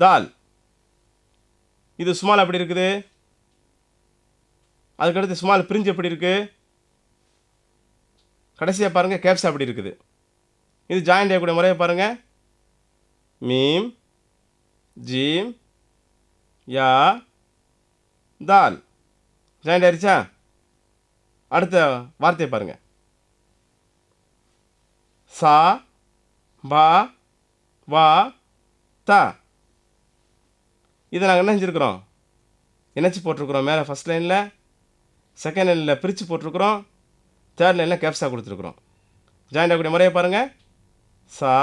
தால். இது ஸ்மால் எப்படி இருக்குது? அதுக்கடுத்து ஸ்மால் பிரிஞ்சு எப்படி இருக்குது? கடைசியாக பாருங்கள் கேப்ஸா அப்படி இருக்குது. இது ஜாயிண்ட் செய்யக்கூடிய முறையை பாருங்கள். மீம் ஜீம் யா தால். ஜாயிண்ட் ஆயிடுச்சா? அடுத்த வார்த்தையை பாருங்கள். சா பா வா தா. இதை நாங்கள் என்ன செஞ்சுருக்குறோம்? இணைச்சி போட்டிருக்கிறோம். மேலே ஃபஸ்ட் லைனில், செகண்ட் லைனில் பிரித்து போட்டிருக்கிறோம், தேர்ட் லைனில் கேப்ஸா கொடுத்துருக்குறோம். ஜாயிண்ட் ஆகக்கூடிய முறையை பாருங்கள். சா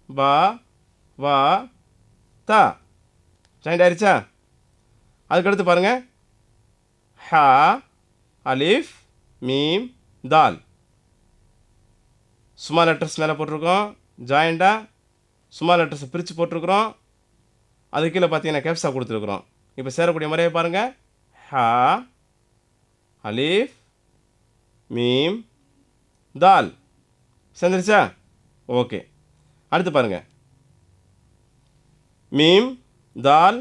பா வா தா. ஜாயிண்ட் ஆயிடுச்சா? அதுக்கடுத்து பாருங்கள். ஹா அலிஃப் மீம் தால். ஸ்மால் லெட்டர்ஸ் மேலே போட்டிருக்கோம், ஜாயிண்டாக ஸ்மால் லெட்டர்ஸை பிரித்து போட்டிருக்கிறோம், அது கீழே பார்த்தீங்கன்னா கேப்ஸா கொடுத்துருக்குறோம். இப்போ சேரக்கூடிய முறையை பாருங்கள். ஹா அலிஃப் மீம் தால். சேர்ந்துருச்சா? ஓகே. அடுத்து பாருங்கள். மீம் தால்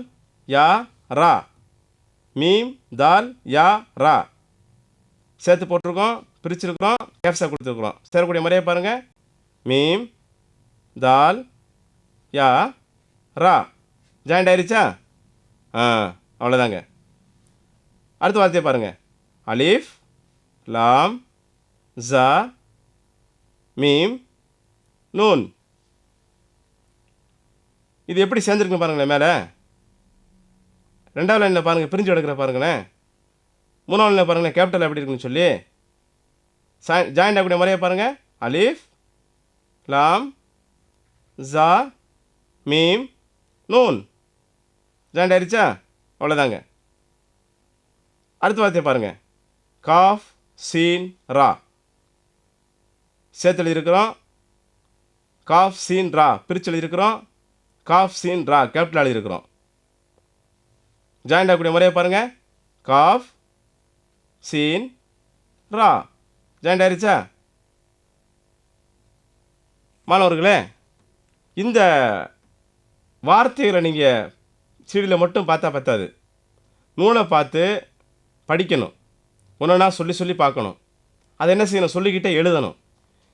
யா ரா. மீம் தால் யா ரா. சேர்த்து போட்டிருக்கோம், பிரிச்சிருக்கிறோம், கேப்ஸா கொடுத்துருக்குறோம். சேரக்கூடிய முறையை பாருங்கள். மீம் தால் யா ரா. ஜாயிண்ட் ஆயிடுச்சா? அவ்வளோதாங்க. அடுத்த வார்த்தையை பாருங்கள். அலிஃப் லாம் ஜா மீம் நூன். இது எப்படி சேர்ந்துருக்குன்னு பாருங்களேன். மேலே ரெண்டாவது லைனில் பாருங்கள், பிரிஞ்சு எடுக்கிற பாருங்களேன். மூணாவது லைனில் பாருங்களேன், கேபிட்டல் எப்படி இருக்குன்னு சொல்லி. ஜாயிண்ட் ஆகக்கூடிய முறையை பாருங்கள். அலிஃப் லாம் ஜா மீம் நூன். ஜாயிண்ட் ஆயிடுச்சா? அவ்வளோதாங்க. அடுத்த வார்த்தையை பாருங்கள். காஃப் சீன் ரா. சேர்த்து எழுதியிருக்கிறோம். காஃப் சீன் ரா பிரித்து எழுதியிருக்கிறோம். காஃப் சீன் ரா கேபிட்டல் எழுதியிருக்கிறோம். ஜாயிண்ட் ஆகக்கூடிய முறையை பாருங்கள். காஃப் சீன் ரா. ஜாயிண்ட் ஆயிடுச்சா? மாணவர்களே, இந்த வார்த்தைகளை நீங்கள் சீடியில் மட்டும் பார்த்தா பத்தாது. நூலை பார்த்து படிக்கணும். ஒன்றா சொல்லி சொல்லி பார்க்கணும். அதை என்ன செய்யணும்? சொல்லிக்கிட்டே எழுதணும்.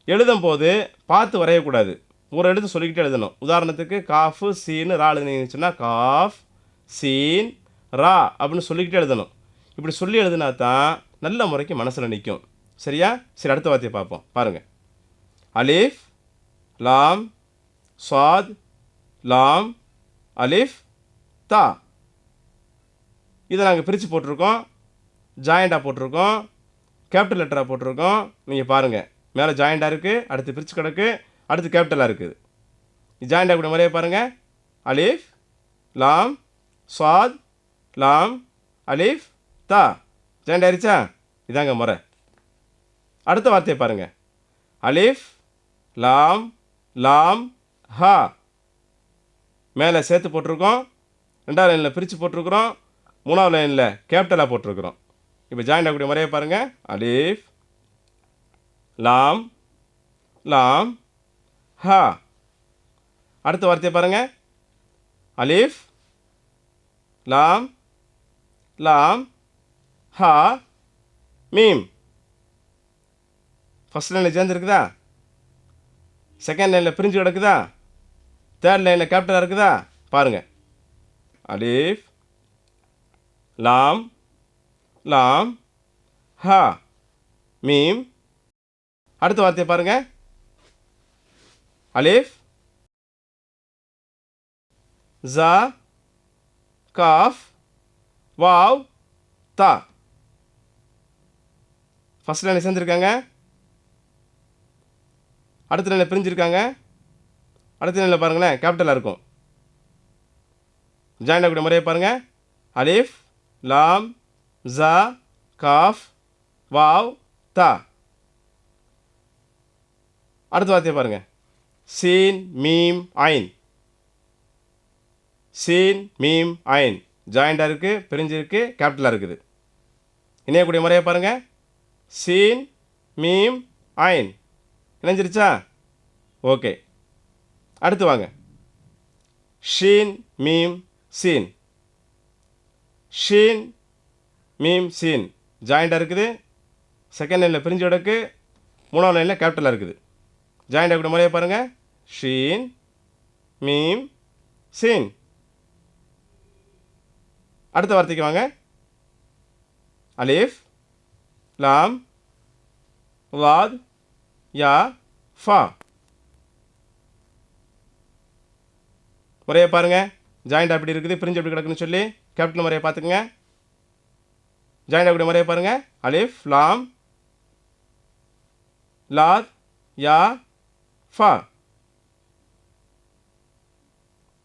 எழுதும் போது பார்த்து வரையக்கூடாது. ஒரு எழுத்து சொல்லிக்கிட்டே எழுதணும். உதாரணத்துக்கு காஃபு சீனு ரா எழுதுனீங்கன்னா காஃப் சீன் ரா அப்படின்னு சொல்லிக்கிட்டே எழுதணும். இப்படி சொல்லி எழுதுனா தான் நல்ல முறைக்கு மனசில் நிற்கும். சரியா? சரி, அடுத்த வார்த்தையை பார்ப்போம். பாருங்கள். அலிஃப் லாம் சாத் லாம் அலிஃப் தா. இதை நாங்கள் பிரித்து போட்டிருக்கோம், ஜாயிண்டாக போட்டிருக்கோம், கேபிட்டல் லெட்டராக போட்டிருக்கோம். நீங்கள் பாருங்கள், மேலே ஜாயிண்டாக இருக்குது, அடுத்து பிரித்து கிடக்கு, அடுத்து கேபிட்டலாக இருக்குது. ஜாயிண்டாக கூட முறையை பாருங்கள். அலிஃப் லாம் சாத் லாம் அலிஃப் தா. ஜாயிண்ட் ஆயிடுச்சா? இதாங்க முறை. அடுத்த வார்த்தையை பாருங்கள். அலிஃப் லாம் லாம் ஹா. மேலே சேர்த்து போட்டிருக்கோம், ரெண்டாவது லைனில் பிரித்து போட்டிருக்கிறோம், மூணாவது லைனில் கேபிட்டலாக போட்டிருக்கிறோம். இப்போ ஜாயிண்ட் ஆகக்கூடிய முறையை பாருங்கள். அலிஃப் லாம் லாம் ஹா. அடுத்த வார்த்தையை பாருங்கள். அலிஃப் லாம் லாம் ஹா மீம். ஃபஸ்ட் லைனில் சேர்ந்துருக்குதா? செகண்ட் லைனில் பிரிஞ்சு கிடக்குதா? தேர்ட் லைனில் கேபிட்டலாக இருக்குதா? பாருங்கள். அலிஃப் லாம் லாம் ஹா மீம். அடுத்த வார்த்தையை பாருங்கள். அலிஃப் ஜா காஃப் வாவ் தா. ஃபஸ்ட் லைனில் சேர்ந்துருக்காங்க, அடுத்த லைனில் பிரிஞ்சிருக்காங்க, அடுத்த லைனில் பாருங்களேன் கேபிட்டலாக இருக்கும். ஜாயின் ஆகக்கூடிய முறையை பாருங்கள். அலிஃப் லாம் ஜா காஃப் வாவ் தா. அடுத்த வார்த்தையை பாருங்கள். சீன் மீம் ஐன். சீன் மீம் ஐன். ஜாயிண்டாக இருக்குது, பிரிஞ்சிருக்கு, கேபிட்டலாக இருக்குது. இணையக்கூடிய முறையை பாருங்கள். சீன் மீம் ஐன். இணைஞ்சிருச்சா? ஓகே. அடுத்து வாங்க. ஷீன் மீம் சீன். ஷீன் மீம் சீன் ஜாயிண்டாக இருக்குது. செகண்ட் லைனில் பிரிஞ்சு கிடக்கு. மூணாவது லைனில் கேபிட்டலாக இருக்குது. ஜாயிண்ட் ஆகக்கூடிய முறையை பாருங்கள். ஷீன் மீம் சீன். அடுத்த வார்த்தைக்கு வாங்க. அலிஃப் லாம் வாத் யா ஃபா. முறையை பாருங்கள். ஜாயிண்ட் அப்படி இருக்குது, பிரிஞ்சு எப்படி கிடக்குன்னு சொல்லி கேபிட்டல் முறையை பார்த்துக்குங்க. ஜாயிண்ட் ஆகக்கூடிய முறையை பாருங்கள். அலிஃப் லாம் லாத் யா ஃபா.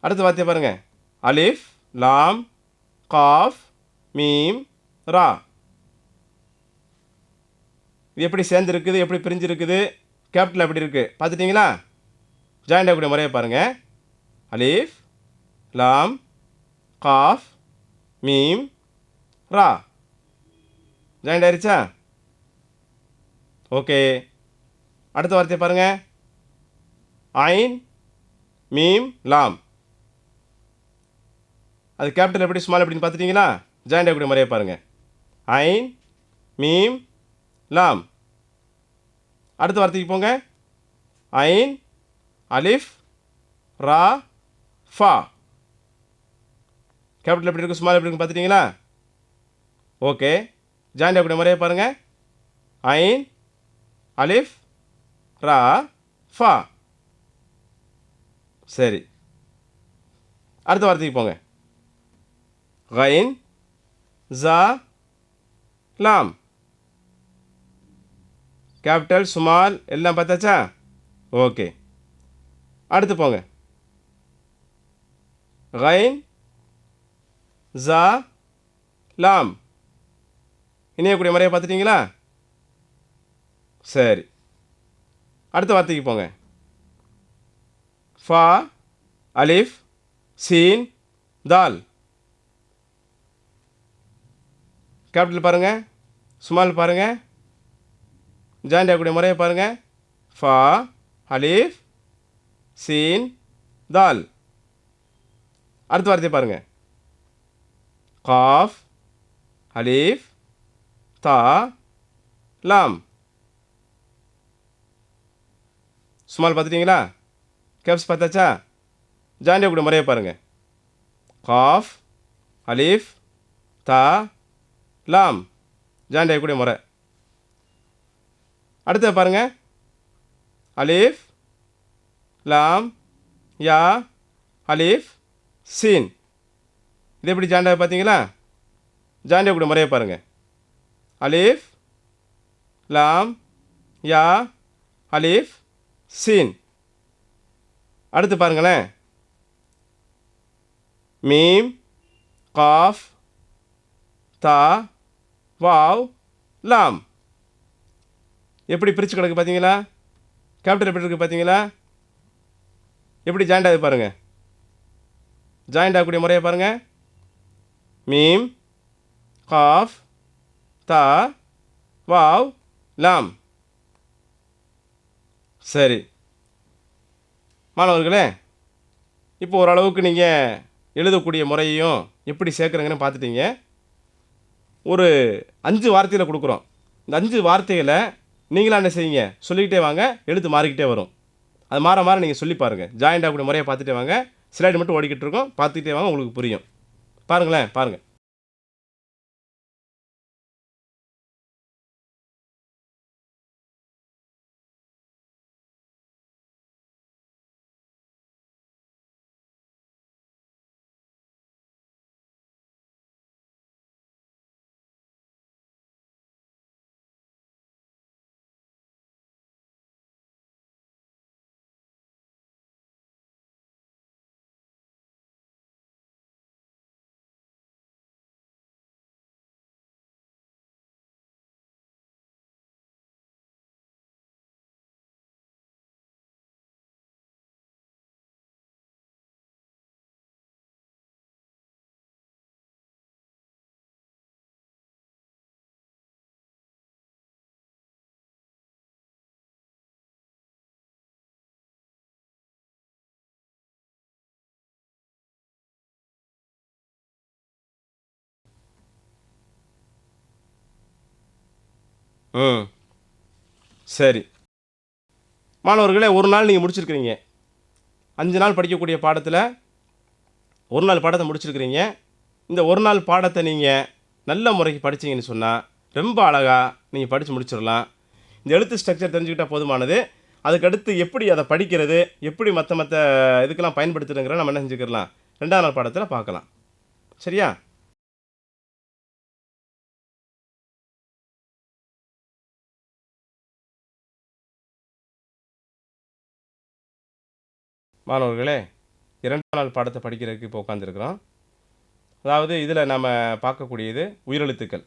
அடுத்த வார்த்தையை பாருங்கள். அலிஃப் லாம் காஃப் மீம் ரா. இது எப்படி சேர்ந்துருக்குது, எப்படி பிரிஞ்சிருக்குது, கேபிட்டல் எப்படி இருக்குது பார்த்துட்டிங்களா? ஜாயிண்ட் ஆகக்கூடிய முறையை பாருங்கள். அலிஃப் லாம் காஃப் மீம் ரா. ஜாயிண்ட் ஆயிடுச்சா? ஓகே. அடுத்த வார்த்தையை பாருங்கள். ஐன் மீம் லாம். அது கேபிட்டல் எப்படி ஸ்மால் எப்படின்னு பார்த்துட்டிங்களா? ஜாயிண்ட் ஆகக்கூடிய முறையை பாருங்கள். ஐன் மீம் லாம். அடுத்த வார்த்தைக்கு போங்க. ஐன் அலிஃப் ரா ஃபா. கேபிட்டல் எப்படி இருக்குது, ஸ்மால் எப்படி இருக்குன்னு பார்த்துட்டிங்களா? ஓகே. ஜாயிண்ட் ஆகக்கூடிய முறையை பாருங்கள். ஐன் அலிஃப் ரா ஃபா. சரி, அடுத்த வார்த்தைக்கு போங்க. கைன் ஜா லாம். கேபிட்டல் ஸ்மால் எல்லாம் பார்த்தாச்சா? ஓகே. அடுத்து போங்க. கைன் ஜா லாம். இணையக்கூடிய முறையை பார்த்துட்டிங்களா? சரி, அடுத்த வார்த்தைக்கு போங்க. ஃபா அலிஃப் சீன் தால். கேபிட்டல் பாருங்கள், ஸ்மால் பாருங்கள். ஜாயிண்ட் ஆகக்கூடிய முறையை பாருங்கள். ஃபா அலிஃப் சீன் தால். அடுத்த வார்த்தையை பாருங்கள். காஃப் அலிஃப் தா லாம். ஸ்மால் பார்த்துட்டிங்களா? கேப்ஸ் பார்த்தாச்சா? ஜாயிண்ட் ஆகக்கூடிய முறையை பாருங்கள். காஃப் அலிஃப் தா லாம். ஜாயிண்ட் ஆகக்கூடிய முறை. அடுத்தது பாருங்கள். அலிஃப் லாம் யா அலிஃப் சீன். இது எப்படி ஜாயிண்ட் ஆகி பார்த்தீங்களா? ஜாயிண்ட் ஆகக்கூடிய முறையை பாருங்கள். அலிஃப் லாம் யா அலிஃப் சீன். அடுத்து பாருங்களேன். மீம் காஃப் தா வாவ் லாம். எப்படி பிரித்து கிடக்கு பார்த்தீங்களா? கேபிட்டல் எப்படி இருக்குது பார்த்தீங்களா? எப்படி ஜாயிண்ட் ஆகுது பாருங்கள். ஜாயிண்ட் ஆகக்கூடிய முறையை பாருங்கள். மீம் காஃப் தா வாவ் லாம். சரி மாணவர்களே, இப்போ ஓரளவுக்கு நீங்கள் எழுதக்கூடிய முறையையும் எப்படி சேர்க்குறீங்கன்னு பார்த்துட்டீங்க. ஒரு 5 வார்த்தையில் கொடுக்குறோம். இந்த 5 வார்த்தைகளை நீங்களாக என்ன செய்யுங்க, சொல்லிக்கிட்டே வாங்க. எழுத்து மாறிக்கிட்டே வரும். அது மாற மாற நீங்கள் சொல்லி பாருங்கள். ஜாயிண்ட் ஆகக்கூடிய முறையை பார்த்துட்டே வாங்க. ஸ்லைடு மட்டும் ஓடிக்கிட்டு இருக்கோம், பார்த்துக்கிட்டே வாங்க, உங்களுக்கு புரியும். பாருங்களேன், பாருங்கள். ம் சரி. மாணவர்களே, ஒரு நாள் நீங்கள் முடிச்சிருக்கிறீங்க. 5 நாள் படிக்கக்கூடிய பாடத்தில் ஒரு நாள் பாடத்தை முடிச்சிருக்கிறீங்க. இந்த ஒரு நாள் பாடத்தை நீங்கள் நல்ல முறைக்கு படிச்சீங்கன்னு சொன்னால் ரொம்ப அழகாக நீங்கள் படித்து முடிச்சிடலாம். இந்த எழுத்து ஸ்ட்ரக்சர் தெரிஞ்சுக்கிட்டால் போதுமானது. அதுக்கடுத்து எப்படி அதை படிக்கிறது, எப்படி மற்ற இதுக்கெல்லாம் பயன்படுத்துறதுங்கிற நம்ம என்ன செஞ்சுக்கலாம், 2ஆம் நாள் பாடத்தில் பார்க்கலாம். சரியா? மாணவர்களே, 2ஆம் நாள் பாடத்தை படிக்கிறதுக்கு இப்போ உட்காந்துருக்குறோம். அதாவது இதில் நம்ம பார்க்கக்கூடியது உயிரெழுத்துக்கள்.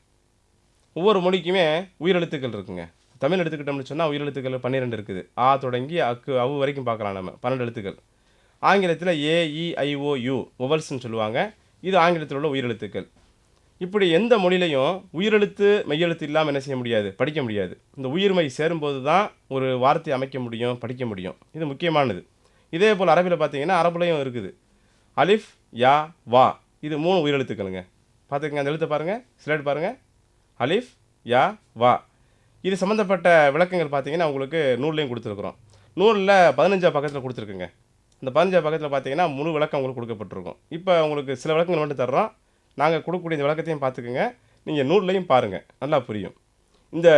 ஒவ்வொரு மொழிக்குமே உயிரெழுத்துக்கள் இருக்குங்க. தமிழ் எடுத்துக்கிட்டோம்னு சொன்னால் உயிரெழுத்துக்கள் 12 இருக்குது. ஆ தொடங்கி அக்கு அவு வரைக்கும் பார்க்கலாம் நம்ம 12 எழுத்துக்கள். ஆங்கிலத்தில் ஏ இ ஐ ஓ யூ வொவல்ஸ்ன்னு சொல்லுவாங்க. இது ஆங்கிலத்தில் உள்ள உயிரெழுத்துக்கள். இப்படி எந்த மொழியிலையும் உயிரெழுத்து மெய்யெழுத்து இல்லாமல் என்ன செய்ய முடியாது, படிக்க முடியாது. இந்த உயிர்மெய் சேரும்போது தான் ஒரு வார்த்தை அமைக்க முடியும், படிக்க முடியும். இது முக்கியமானது. இதே போல் அரபியில் பார்த்தீங்கன்னா அரபுலையும் இருக்குது. அலிஃப் யா வா இது 3 உயிரெழுத்துக்களுங்க. பார்த்துக்கங்க, அந்த எழுத்தை பாருங்கள், ஸ்லைட் பாருங்கள். அலிஃப் யா வா இது சம்மந்தப்பட்ட விளக்கங்கள் பார்த்தீங்கன்னா உங்களுக்கு நூல்லையும் கொடுத்துருக்குறோம். நூலில் 15 பக்கத்தில் கொடுத்துருக்குங்க. அந்த 15 பக்கத்தில் பார்த்தீங்கன்னா முழு விளக்கம் உங்களுக்கு கொடுக்கப்பட்டிருக்கும். இப்போ உங்களுக்கு சில விளக்கங்கள் மட்டும் தர்றோம். நாங்கள் கொடுக்கக்கூடிய இந்த விளக்கத்தையும் பார்த்துக்குங்க. நீங்கள் நூல்லையும் பாருங்கள், நல்லா புரியும். இந்த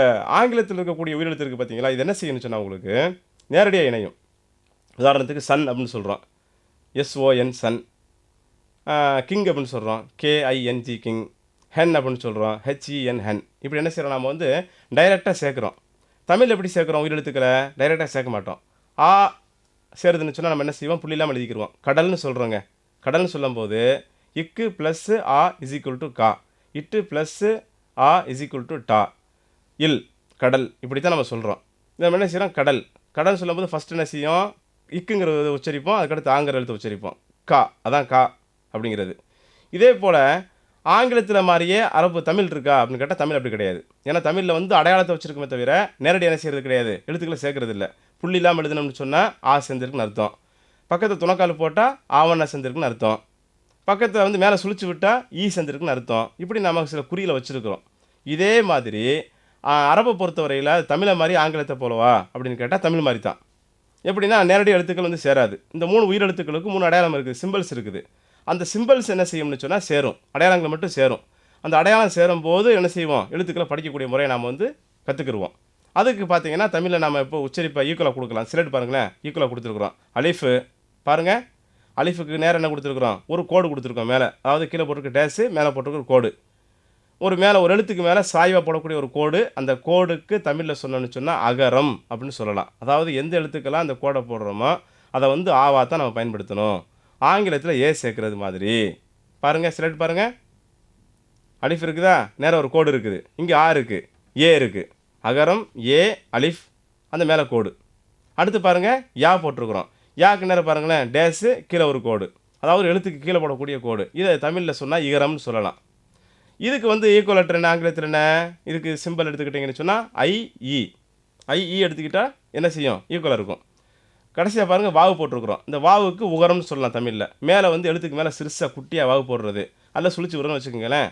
ஆங்கிலத்தில் இருக்கக்கூடிய உயிரெழுத்து இருக்குது பார்த்தீங்களா, இது என்ன செய்யணும்னு சொன்னால் உங்களுக்கு நேரடியாக இணையும். உதாரணத்துக்கு சன் அப்படின்னு சொல்கிறோம், எஸ்ஓஎன் சன். கிங் அப்படின்னு சொல்கிறோம், கேஐஎன்ஜி கிங். ஹென் அப்படின்னு சொல்கிறோம், ஹெச்இஎன் ஹென். இப்படி என்ன செய்கிறோம், நம்ம வந்து டைரெக்டாக சேர்க்குறோம். தமிழ் எப்படி சேர்க்குறோம், உயிரெழுத்துக்களை டைரெக்டாக சேர்க்க மாட்டோம். ஆ சேருதுன்னு சொன்னால் நம்ம என்ன செய்வோம், புள்ளி இல்லாமல் எழுதிக்கிடுவோம். கடல்னு சொல்கிறோங்க. கடல்னு சொல்லும்போது இக்கு ப்ளஸ்ஸு ஆ இஸ் ஈக்குவல் டு கா, இட்டு ப்ளஸ்ஸு ஆ இஸ் ஈக்குவல் டு டா, இல் கடல். இப்படி தான் நம்ம சொல்கிறோம். நம்ம என்ன செய்கிறோம், கடல். கடல் சொல்லும்போது ஃபஸ்ட்டு என்ன செய்யும், இக்குங்கிறத உச்சரிப்போம், அதுக்கடுத்து ஆங்கிற எழுத்து உச்சரிப்போம். கா, அதான் கா அப்படிங்கிறது. இதே போல் ஆங்கிலத்தில் மாதிரியே அரபு தமிழ் இருக்கா அப்படின்னு கேட்டால் தமிழ் அப்படி கிடையாது. ஏன்னா தமிழில் வந்து அடையாளத்தை வச்சுருக்குமே தவிர நேரடி என்ன செய்கிறது கிடையாது, எழுத்துக்களை சேர்க்கறது இல்லை. புள்ளி இல்லாமல் எழுதணும்னு சொன்னால் ஆ சேர்ந்துருக்குன்னு அர்த்தம். பக்கத்தில் துணக்கால் போட்டால் ஆவண்ணா சேர்ந்துருக்குன்னு அர்த்தம். பக்கத்தில் வந்து மேலே சுழிச்சு விட்டால் ஈ சேர்ந்துருக்குன்னு அர்த்தம். இப்படி நம்ம சில குறிகளை வச்சுருக்கிறோம். இதே மாதிரி அரபை பொறுத்தவரையில் தமிழை மாதிரி ஆங்கிலத்தை போலவா அப்படின்னு கேட்டால் தமிழ் மாதிரி தான். எப்படின்னா நேரடி எழுத்துக்கள் வந்து சேராது. இந்த 3 உயிரெழுத்துக்களுக்கு 3 அடையாளம் இருக்குது, சிம்பிள்ஸ் இருக்குது. அந்த சிம்பிள்ஸ் என்ன செய்யும்னு சொன்னால் சேரும், அடையாளங்கள் மட்டும் சேரும். அந்த அடையாளம் சேரும்போது என்ன செய்வோம், எழுத்துக்களை படிக்கக்கூடிய முறையை நாம் வந்து கற்றுக்குருவோம். அதுக்கு பார்த்தீங்கன்னா தமிழில் நம்ம இப்போ உச்சரிப்பை ஈக்குவலாக கொடுக்கலாம். சிலட் பாருங்களேன், ஈக்குவலாக கொடுத்துருக்குறோம். அலிஃபு பாருங்கள், அலிஃபுக்கு நேரம் என்ன கொடுத்துருக்குறோம், ஒரு கோடு கொடுத்துருக்கோம் மேலே. அதாவது கீழே போட்டிருக்க டேஸு, மேலே போட்டிருக்க கோடு. ஒரு மேலே ஒரு எழுத்துக்கு மேலே சாய்வாக போடக்கூடிய ஒரு கோடு. அந்த கோடுக்கு தமிழில் சொன்னோன்னு சொன்னால் அகரம் அப்படின்னு சொல்லலாம். அதாவது எந்த எழுத்துக்கெல்லாம் அந்த கோடை போடுறோமோ அதை வந்து ஆவா தான் நம்ம பயன்படுத்தணும். ஆங்கிலத்தில் ஏ சேர்க்குறது மாதிரி பாருங்கள், சிலட் பாருங்கள். அலிஃப் இருக்குதா, நேரம் ஒரு கோடு இருக்குது. இங்கே ஆ இருக்குது, ஏ இருக்குது. அகரம் ஏ அலிஃப், அந்த மேலே கோடு. அடுத்து பாருங்கள், யா போட்டிருக்கிறோம். யாக்கு நேரம் பாருங்களேன், டேஸு கீழே ஒரு கோடு. அதாவது ஒரு எழுத்துக்கு கீழே போடக்கூடிய கோடு. இதை தமிழில் சொன்னால் இகரம்னு சொல்லலாம். இதுக்கு வந்து ஈக்குவல் லெட்டர் என்ன ஆங்கிலத்தில் என்ன, இதுக்கு சிம்பிள் எடுத்துக்கிட்டிங்கன்னு சொன்னால் ஐஇ. ஐஇ எடுத்துக்கிட்டால் என்ன செய்யும், ஈக்குவலாக இருக்கும். கடைசியாக பாருங்கள், வாவு போட்டிருக்கிறோம். இந்த வாவுக்கு உகரம்னு சொல்லலாம் தமிழில். மேலே வந்து எழுத்துக்கு மேலே சிறுசாக குட்டியாக வாவு போடுறது, அல்ல சுழிச்சு விடுறோன்னு வச்சுக்கோங்களேன்,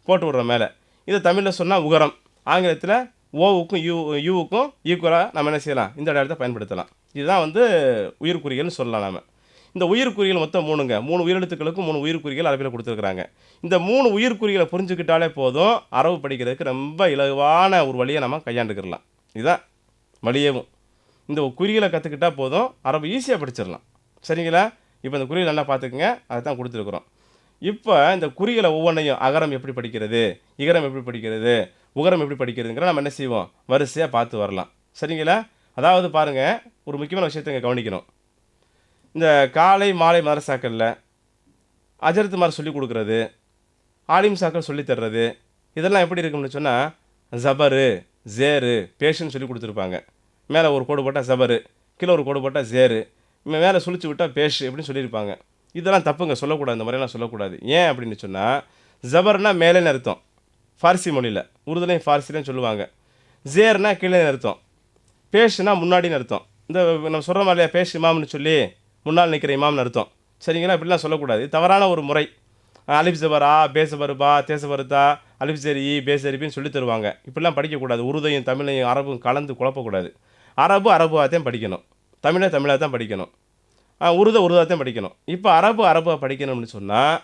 போட்டு விடுற மேலே. இதை தமிழில் சொன்னால் உகரம். ஆங்கிலத்தில் ஓவுக்கும் யூவுக்கும் ஈக்குவலாக நம்ம என்ன செய்யலாம், இந்த அடையாளத்தை பயன்படுத்தலாம். இதுதான் வந்து உயிர்க்குறிகள்னு சொல்லலாம். நாம் இந்த உயிர்க்குறிகள் மொத்தம் 3ங்க. 3 உயிரெழுத்துக்களுக்கும் 3 உயிர்க்குறிகள் அரபியில் கொடுத்துருக்குறாங்க. இந்த 3 உயிர்க்குறிகளை புரிஞ்சுக்கிட்டாலே போதும், அரபு படிக்கிறதுக்கு ரொம்ப இலகுவான ஒரு வழியை நம்ம கையாண்டுக்கிடலாம். இதுதான் வழியவும். இந்த குறிகளை கற்றுக்கிட்டா போதும், அரபு ஈஸியாக படிச்சிடலாம். சரிங்களா? இப்போ இந்த குறிகள் நல்லா பார்த்துக்குங்க, அதை தான் கொடுத்துருக்குறோம். இப்போ இந்த குறிகளை ஒவ்வொன்றையும் அகரம் எப்படி படிக்கிறது, இகரம் எப்படி படிக்கிறது, உகரம் எப்படி படிக்கிறதுங்கிற நம்ம என்ன செய்வோம், வரிசையாக பார்த்து வரலாம். சரிங்களா? அதாவது பாருங்கள், ஒரு முக்கியமான விஷயத்தை இங்கே கவனிக்கணும். இந்த காலை மாலை மதரசாக்களில் அஜரத்து மாதிரி சொல்லிக் கொடுக்குறது, ஆலிம் சாக்கள் சொல்லித் தர்றது, இதெல்லாம் எப்படி இருக்கும்னு சொன்னால் ஜபரு ஜேரு பேஷன்னு சொல்லி கொடுத்துருப்பாங்க. மேலே ஒரு கோடு போட்டால் ஜபரு, கீழே ஒரு கோடு போட்டால் ஜேரு, மேலே சுழிச்சு விட்டால் பேஷ் எப்படின்னு சொல்லியிருப்பாங்க. இதெல்லாம் தப்புங்க, சொல்லக்கூடாது. இந்த மாதிரிலாம் சொல்லக்கூடாது. ஏன் அப்படின்னு சொன்னால், ஜபர்னா மேலேன்னு அர்த்தம் ஃபார்சி மொழியில், உருதுலையும் ஃபார்சிலையும் சொல்லுவாங்க. ஜேர்னா கீழே அர்த்தம், பேஷுனா முன்னாடின்னு அர்த்தம். இந்த நம்ம சொல்கிற மாதிரியா பேஷ் இமாம்னு சொல்லி முன்னால் நிற்கிற இமாம்னு அர்த்தம். சரிங்களா? இப்படிலாம் சொல்லக்கூடாது, இது தவறான ஒரு முறை. அலிப் ஜபர் ஆ, பேசபரு பா, தேசபருத்தா, அலிஃப் சரி பேஸ் சரிபின்னு சொல்லி தருவாங்க. இப்படிலாம் படிக்கக்கூடாது. உருதையும் தமிழையும் அரபும் கலந்து குழப்பக்கூடாது. அரபாக தான் படிக்கணும். தமிழா தான் படிக்கணும். உருதாத்தையும் படிக்கணும். இப்போ அரபா படிக்கணும்னு சொன்னால்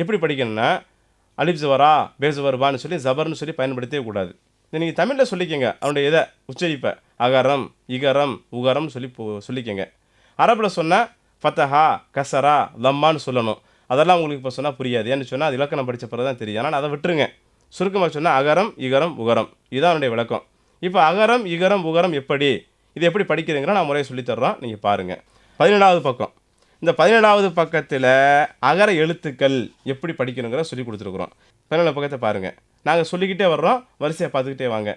எப்படி படிக்கணும்னா அலிஃப் ஜபரா பேசுவர்பான்னு சொல்லி ஜபர்னு சொல்லி பயன்படுத்தவே கூடாது. இதை நீங்கள் தமிழில் சொல்லிக்கங்க. அவனுடைய இதை உச்சரிப்பை அகரம் இகரம் உகரம் சொல்லி சொல்லிக்கங்க. அரபில் சொன்னால் ஃபத்தஹா கசரா லம்மான்னு சொல்லணும். அதெல்லாம் உங்களுக்கு இப்போ சொன்னால் புரியாது. ஏன்னு சொன்னால் அது இலக்கணம் படித்த பிறகு தான் தெரியும். ஆனால் அதை விட்டுருங்க. சுருக்கமாக சொன்னால் அகரம் இகரம் உகரம் இதுதான் அவனுடைய விளக்கம். இப்போ அகரம் இகரம் உகரம் எப்படி இது எப்படி படிக்கிறதுங்கிற நான் முறையை சொல்லித்தர்றோம். நீங்கள் பாருங்கள். 17வது பக்கம். இந்த 17வது பக்கத்தில் அகர எழுத்துக்கள் எப்படி படிக்கணுங்கிற சொல்லி கொடுத்துருக்குறோம். 17வது பக்கத்தை பாருங்கள். நாங்கள் சொல்லிக்கிட்டே வர்றோம். வரிசையை பார்த்துக்கிட்டே வாங்க.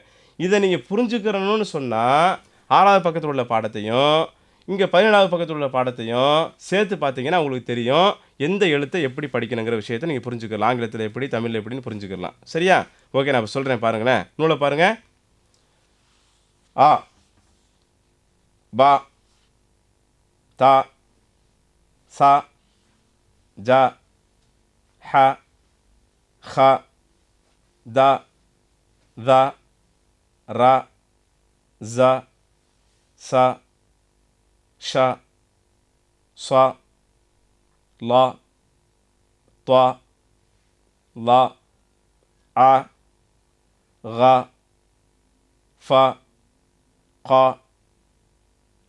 இதை நீங்கள் புரிஞ்சுக்கிறணும்னு சொன்னால் 6வது பக்கத்தில் உள்ள பாடத்தையும் இங்கே 17வது பக்கத்தில் உள்ள பாடத்தையும் சேர்த்து பார்த்தீங்கன்னா உங்களுக்கு தெரியும் எந்த எழுத்தை எப்படி படிக்கணுங்கிற விஷயத்தை நீங்கள் புரிஞ்சுக்கலாம். ஆங்கிலத்தில் எப்படி தமிழில் எப்படின்னு புரிஞ்சுக்கலாம். சரியா? ஓகே, நான் இப்போ சொல்கிறேன் பாருங்களேன். நூலை பாருங்கள். ஆ பா தா சா ஜா ஹ ஹ த த ர ஸ ச ஷ ஸ ல ط ல அ غ ஃப க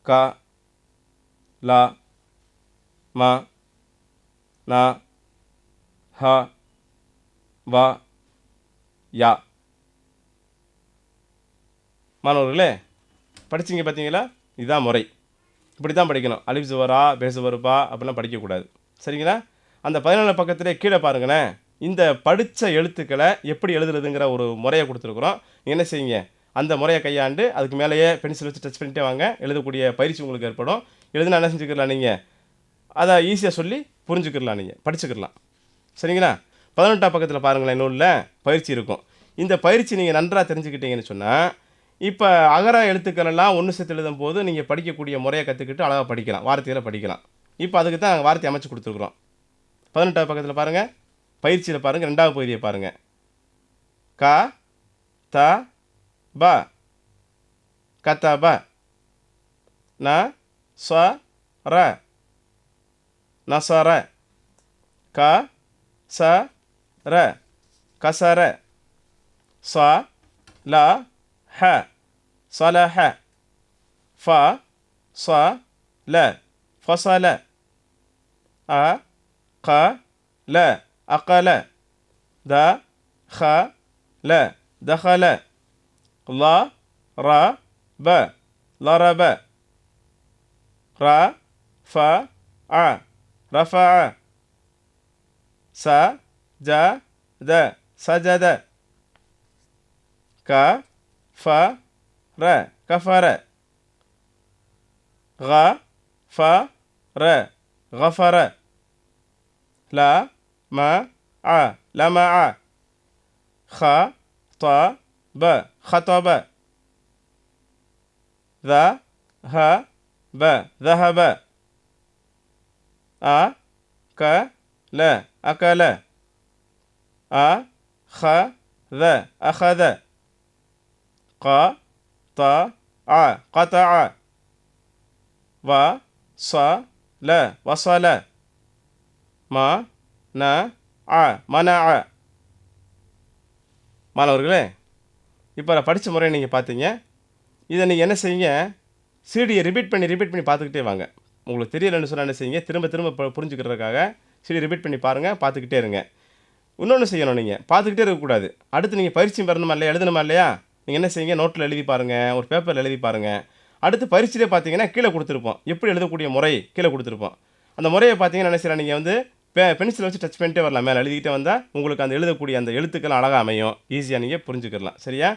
க ல ம ந ஹ வ யா. மாணவர்களே படிச்சிங்க பார்த்தீங்களா? இதுதான் முறை. இப்படி தான் படிக்கணும். அலிஃப் ஜுவரா பேசுவருப்பா அப்படிலாம் படிக்கக்கூடாது. சரிங்களா? அந்த 17 பக்கத்திலே கீழே பாருங்களேன். இந்த படித்த எழுத்துக்களை எப்படி எழுதுறதுங்கிற ஒரு முறையை கொடுத்துருக்குறோம். என்ன செய்யுங்க, அந்த முறையை கையாண்டு அதுக்கு மேலேயே பென்சில் வச்சு டச் பண்ணிட்டே வாங்க. எழுதக்கூடிய பயிற்சி உங்களுக்கு ஏற்படும். எழுதுனா என்ன செஞ்சுக்கலாம், நீங்கள் அதை ஈஸியாக சொல்லி புரிஞ்சுக்கிடலாம், நீங்கள் படிச்சுக்கிடலாம். சரிங்களா? 18ஆம் பக்கத்தில் பாருங்களேன். நூலில் பயிற்சி இருக்கும். இந்த பயிற்சி நீங்கள் நன்றாக தெரிஞ்சுக்கிட்டீங்கன்னு சொன்னால் இப்போ அகர எழுத்துக்கள் எல்லாம் ஒன்று சேர்த்து எழுதும் போது நீங்கள் படிக்கக்கூடிய முறையை கற்றுக்கிட்டு அழகாக படிக்கலாம், வார்த்தைகளை படிக்கலாம். இப்போ அதுக்கு தான் வார்த்தை அமைச்சு கொடுத்துருக்குறோம். 18ஆம் பக்கத்தில் பாருங்கள். பயிற்சியில் பாருங்கள். 2வது பகுதியை பாருங்கள். க த ப கதப ந ச ர நசர க ச ர கசர ச ல ஹ صلح ف ص ل فصل أ ق ل أقل د خ ل دخل ض ر ب ضرب ر ف ع رفع س ج د سجد ك ف ர கஃபர غ ஃப ர غفر ல ம அ லமஅ خ ط ب خطب ذ ه ب ذهب أ ك ل أكل أ خ ذ أخذ ق ط ع قطع و ص ل وصل ம ந அ மனஅ. மாணவர்களே இப்போ நான் படித்த முறையை நீங்கள் பார்த்தீங்க. இதை நீங்கள் என்ன செய்யுங்க, சிடியை ரிப்பீட் பண்ணி பார்த்துக்கிட்டே வாங்க. உங்களுக்கு தெரியலைன்னு சொன்னால் என்ன செய்யுங்க, திரும்ப திரும்ப புரிஞ்சுக்கிறதுக்காக சிடி ரிப்பீட் பண்ணி பாருங்கள், பார்த்துக்கிட்டே இருங்க. இன்னொன்று செய்யணும், நீங்கள் பார்த்துக்கிட்டே இருக்கக்கூடாது. அடுத்து நீங்கள் பயிற்சி பெறணுமா இல்லையா, எழுதணுமா இல்லையா, நீங்கள் என்ன செய்யுங்க, நோட்டில் எழுதி பாருங்கள், ஒரு பேப்பரில் எழுதி பாருங்கள். அடுத்து பயிற்சியிலே பார்த்தீங்கன்னா கீழே கொடுத்துருப்போம், எப்படி எழுதக்கூடிய முறை கீழே கொடுத்துருப்போம். அந்த முறையை பார்த்தீங்கன்னா என்ன செய்யலாம், நீங்கள் வந்து பென்சில் வச்சு டச் பண்ணிட்டே வரலாம், மேலே எழுதிக்கிட்டே வந்தால் உங்களுக்கு அந்த எழுதக்கூடிய அந்த எழுத்துக்கள் அழகாக அமையும், ஈஸியாக நீங்கள் புரிஞ்சுக்கலாம். சரியா?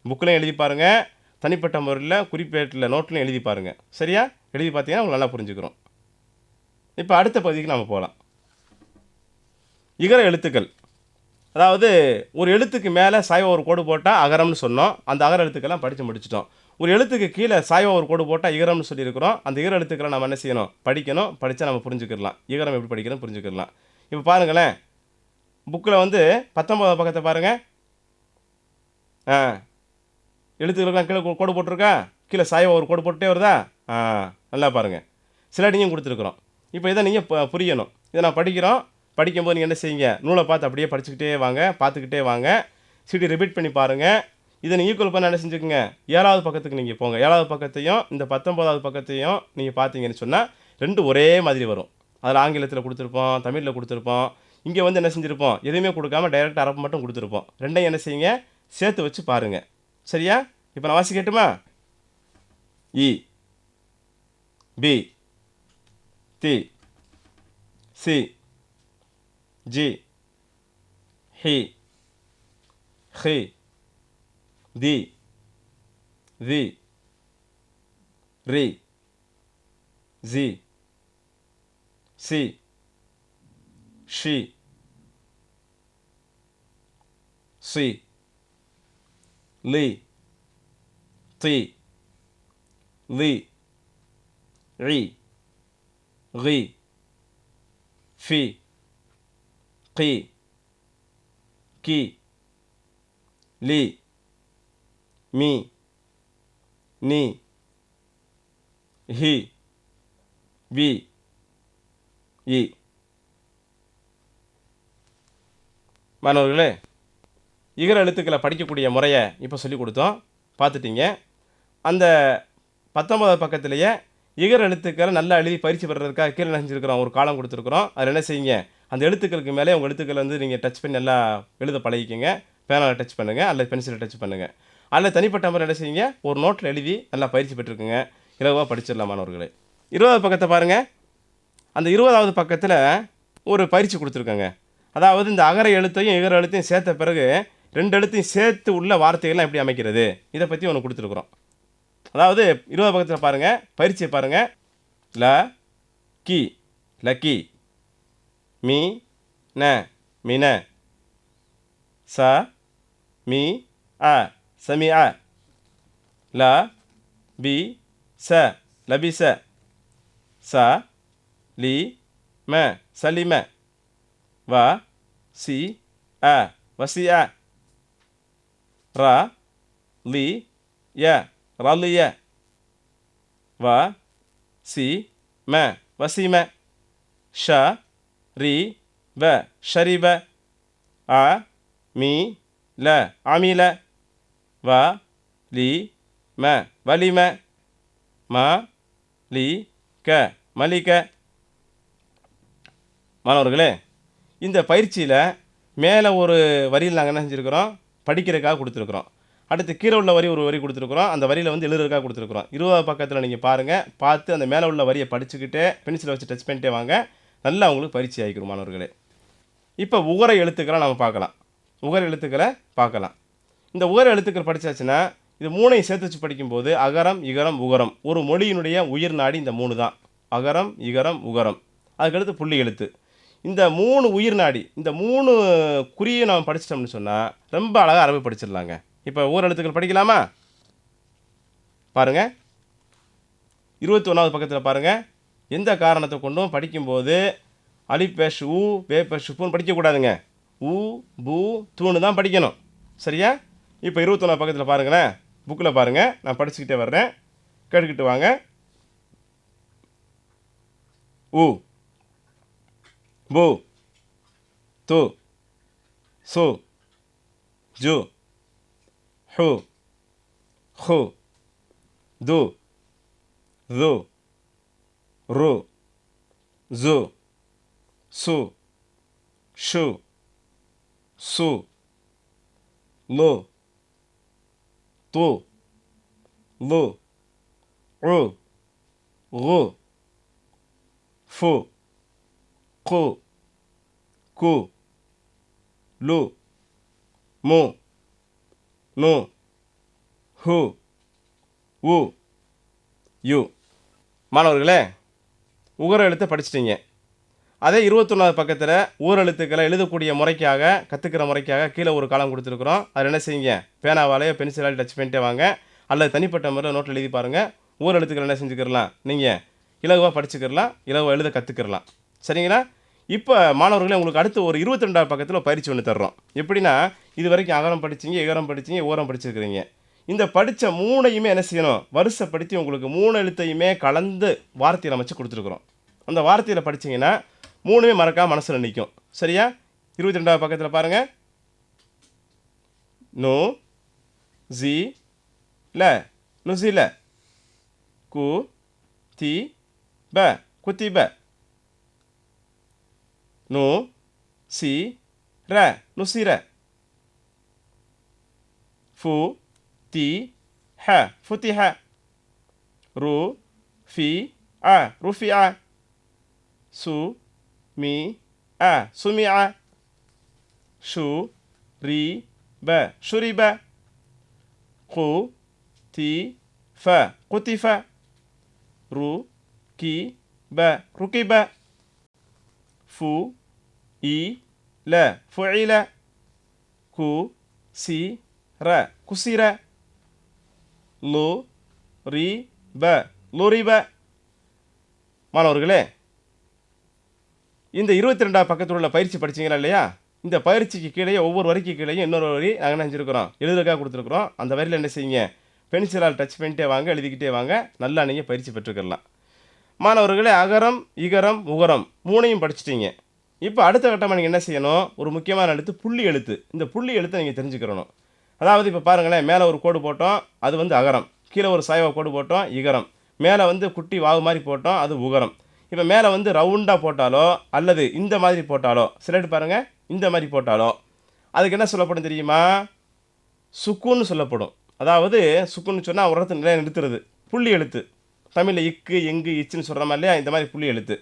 புக்கிலையும் எழுதி பாருங்கள், தனிப்பட்ட முறையில் குறிப்பேட்டில் நோட்லையும் எழுதி பாருங்கள். சரியா? எழுதி பார்த்தீங்கன்னா உங்களுக்கு நல்லா புரிஞ்சுக்கிறோம். இப்போ அடுத்த பகுதிக்கு நம்ம போகலாம். இகர எழுத்துக்கள். அதாவது ஒரு எழுத்துக்கு மேலே சாய்வா ஒரு கோடு போட்டால் அகரம்னு சொன்னோம். அந்த அகர எழுத்துக்கெல்லாம் படித்து முடிச்சிட்டோம். ஒரு எழுத்துக்கு கீழே சாய்வா ஒரு கோடு போட்டால் இகரம்னு சொல்லியிருக்கிறோம். அந்த இகர எழுத்துக்களை நம்ம என்ன செய்யணும், படிக்கணும். படித்தா நம்ம புரிஞ்சுக்கலாம், இகரம் எப்படி படிக்கணும் புரிஞ்சுக்கலாம். இப்போ பாருங்களேன், புக்கில் வந்து 19 பக்கத்தை பாருங்கள். ஆ எழுத்துக்களுக்கெல்லாம் கீழே கோடு போட்டிருக்கா, கீழே சாய்வா ஒரு கோடு போட்டுட்டே வருதா? ஆ நல்லா பாருங்கள். ஸ்லைடிங்கும் கொடுத்துருக்குறோம். இப்போ இதை நீங்கள் புரியணும். இதை நான் படிக்கிறோம். படிக்கும்போது நீங்கள் என்ன செய்யுங்க, நூலை பார்த்து அப்படியே படிச்சுக்கிட்டே வாங்க, பார்த்துக்கிட்டே வாங்க. சிடி ரிப்பீட் பண்ணி பாருங்கள். இதை நீங்கள் ஈக்குவல் பண்ண என்ன செஞ்சுக்கோங்க, 7வது பக்கத்துக்கு நீங்கள் போங்க. 7வது பக்கத்தையும் இந்த 19வது பக்கத்தையும் நீங்கள் பார்த்தீங்கன்னு சொன்னால் ரெண்டும் ஒரே மாதிரி வரும். அதில் ஆங்கிலத்தில் கொடுத்துருப்போம், தமிழில் கொடுத்துருப்போம். இங்கே வந்து என்ன செஞ்சுருப்போம், எதுவுமே கொடுக்காம டைரெக்ட் அரபு மட்டும் கொடுத்துருப்போம். ரெண்டையும் என்ன செய்யுங்க, சேர்த்து வச்சு பாருங்கள். சரியா? இப்போ நான் வாசிக்கட்டுமா? இ, பி, தி, சி, ஜி, ஹி, ஹி, தி, தி, ரி, ஜி, சி, ஷி, சி, லி, தி, தி, ரி, ரி, ஃபி, கி, கி, லி, மீ, நீ, ஹி, வி, இ. மாணவர்களே, இகர எழுத்துக்களை படிக்கக்கூடிய முறையை இப்போ சொல்லிக் கொடுத்தோம், பார்த்துட்டீங்க. அந்த 19வது பக்கத்திலேயே இகர எழுத்துக்களை நல்லா எழுதி பயிற்சி பெறுறதுக்காக கீழே என்ன செஞ்சுருக்கிறோம், ஒரு காலம் கொடுத்துருக்குறோம். அதில் என்ன செய்யுங்க, அந்த எழுத்துக்களுக்கு மேலே உங்கள் எழுத்துக்களை வந்து நீங்கள் டச் பண்ணி நல்லா எழுத பழகிக்கங்க. பேனாவில் டச் பண்ணுங்கள் அல்லது பென்சிலை டச் பண்ணுங்கள். அதில் தனிப்பட்ட முறை என்ன செய்யுங்க, ஒரு நோட்டில் எழுதி நல்லா பயிற்சி பெற்றுக்குங்க. இலவாக படிச்சிடலாம் மாணவர்களே. 20வது பக்கத்தை பாருங்கள். அந்த 20வது பக்கத்தில் ஒரு பயிற்சி கொடுத்துருக்காங்க. அதாவது இந்த அகர எழுத்தையும் இகர எழுத்தையும் சேர்த்த பிறகு 2 எழுத்தையும் சேர்த்து உள்ள வார்த்தைகள்லாம் எப்படி அமைக்கிறது, இதை பற்றி ஒன்று கொடுத்துருக்குறோம். அதாவது 20வது பக்கத்தில் பாருங்கள், பயிற்சியை பாருங்கள். ல, கி, லக்கி, மீ, ந, மின, ச, மீ, அ, சமி, அ, ல, பி, ச, லபிச, ச, லி, ம, சலிம, வ, சி, அ, வசிய, ர, லி, ய, ரலிய, வ, சி, ம, வசிம, ஷ, ரி, வ, ஷரிப, அ, மீ, ல, அமில, வ, லி, ம, வலிம, ம, லி, க, மலிக. மாணவர்களே, இந்த பயிற்சியில் மேலே ஒரு வரியில் நாங்கள் என்ன செஞ்சுருக்கிறோம், படிக்கிறதுக்காக கொடுத்துருக்குறோம். அடுத்து கீழே உள்ள வரி ஒரு வரி கொடுத்துருக்குறோம். அந்த வரியில் வந்து எழுதுறதுக்காக கொடுத்துருக்குறோம். 20வது பக்கத்தில் நீங்கள் பாருங்கள், பார்த்து அந்த மேலே உள்ள வரியை படிச்சுக்கிட்டே பென்சிலை வச்சு டச் பண்ணிட்டே வாங்க. நல்லா உங்களுக்கு பயிற்சி ஆகிக்கிறோம் மாணவர்களே. இப்போ உகர எழுத்துக்களை நம்ம பார்க்கலாம். உகர எழுத்துக்களை பார்க்கலாம். இந்த உகர எழுத்துக்கள் படித்தாச்சுன்னா இது 3ஐயும் சேர்த்து வச்சு படிக்கும்போது அகரம், இகரம், உகரம். ஒரு மொழியினுடைய உயிர் நாடி இந்த 3 தான். அகரம், இகரம், உகரம். அதுக்கடுத்து புள்ளி எழுத்து. இந்த 3 உயிர் நாடி, இந்த 3 குறியை நாம் படிச்சிட்டோம்னு சொன்னால் ரொம்ப அழகாக அரபி படிச்சிடலாங்க. இப்போ உகர எழுத்துக்கள் படிக்கலாமா? பாருங்கள், 21வது பக்கத்தில் பாருங்கள். எந்த காரணத்தை கொண்டும் படிக்கும்போது அலிப் பேஷ் ஊ வே பேஷ் பூன்னு படிக்கக்கூடாதுங்க. ஊ பூ தூணு தான் படிக்கணும். சரியா? இப்போ 21வது பக்கத்தில் பாருங்களேன், புக்கில் பாருங்கள், நான் படிச்சுக்கிட்டே வர்றேன், கேட்டுக்கிட்டு வாங்க. ஊ, பூ, து, சு, ஜு, ஹு, ஹு, து, து, ரு, ஜு, சு, ஷு, சு, லு, து, லு, உ, கு, ஃபு, கு, கு, லு, மு, நு, ஹு, உ, யு. மாணவர்களே, உகர எழுத்தை படிச்சிட்டிங்க. அதே 21வது பக்கத்தில் ஊரெழுத்துக்களை எழுதக்கூடிய முறைக்காக, கற்றுக்கிற முறைக்காக கீழே ஒரு காலம் கொடுத்துருக்குறோம். அதில் என்ன செய்யுங்க, பேனாவாலேயோ பென்சிலால் டச் பண்ணிட்டே வாங்க, அல்லது தனிப்பட்ட முறையில் நோட்டில் எழுதி பாருங்கள். ஊரெழுத்துக்கள் என்ன செஞ்சுக்கிறலாம், நீங்கள் இலகுவாக படிச்சுக்கிறலாம், இலகுவாக எழுத கற்றுக்கிறலாம். சரிங்களா? இப்போ மாணவர்களே உங்களுக்கு அடுத்து ஒரு 22வது பக்கத்தில் பயிற்சி ஒன்று தர்றோம். எப்படின்னா, இது வரைக்கும் அகரம் படிச்சீங்க, இகரம் படிச்சீங்க, ஓரம் படிச்சிருக்கிறீங்க. இந்த படித்த 3யுமே என்ன செய்யணும், வரிசைப்படுத்தி உங்களுக்கு 3 எழுத்தையுமே கலந்து வார்த்தையில் அமைச்சு கொடுத்துருக்குறோம். அந்த வார்த்தையில் படிச்சீங்கன்னா 3மே மறக்காம மனசில் நிற்கும். சரியா? 22வது பக்கத்தில் பாருங்க. நு ஜி ல நுசில கு தி ப குத்திப நு சி ர நுசிர ஃபு தி ஹ ஃபுதிஹ ரு ஃபி அ ருஃபிஅ சு மி அ சுமிஅ ஷு ரி ப ஷுரிப கு தி ஃப குதிஃப ரு கி ப ருகிப ஃபு இ ல ஃபுஇல கு சி ர குசிர லு ரி ப லுரிப. மாணவர்களே, இந்த 22வது பக்கத்தில் உள்ள பயிற்சி படிச்சீங்களா இல்லையா? இந்த பயிற்சிக்கு கீழே ஒவ்வொரு வரிக்கு கீழேயும் இன்னொரு வரி நாங்கள் என்ன செஞ்சுருக்கிறோம், எழுதுறதுக்காக கொடுத்துருக்குறோம். அந்த வரியில் என்ன செய்யுங்க, பென்சிலால் டச் பண்ணிட்டே வாங்க, எழுதிக்கிட்டே வாங்க. நல்லா நீங்கள் பயிற்சி பெற்றுக்கலாம். மாணவர்களே, அகரம் இகரம் உகரம் 3யும் படிச்சிட்டீங்க. இப்போ அடுத்த கட்டமாக நீங்கள் என்ன செய்யணும், ஒரு முக்கியமான எழுத்து புள்ளி எழுத்து. இந்த புள்ளி எழுத்தை நீங்கள் தெரிஞ்சுக்கிறணும். அதாவது இப்போ பாருங்களேன், மேலே ஒரு கோடு போட்டோம், அது வந்து அகரம். கீழே ஒரு சாய்வா கோடு போட்டோம், இகரம். மேலே வந்து குட்டி வாவு மாதிரி போட்டோம், அது உகரம். இப்போ மேலே வந்து ரவுண்டாக போட்டாலோ அல்லது இந்த மாதிரி போட்டாலோ, சிலட்டு பாருங்கள், இந்த மாதிரி போட்டாலோ அதுக்கு என்ன சொல்லப்படும் தெரியுமா, சுக்குன்னு சொல்லப்படும். அதாவது சுக்குன்னு சொன்னால் ஒரு இடத்துல நிலையை நிறுத்துறது. புள்ளி எழுத்து தமிழில் இக்கு எங்கு இச்சுன்னு சொல்கிறோமா இல்லையா, இந்த மாதிரி புள்ளி எழுத்து.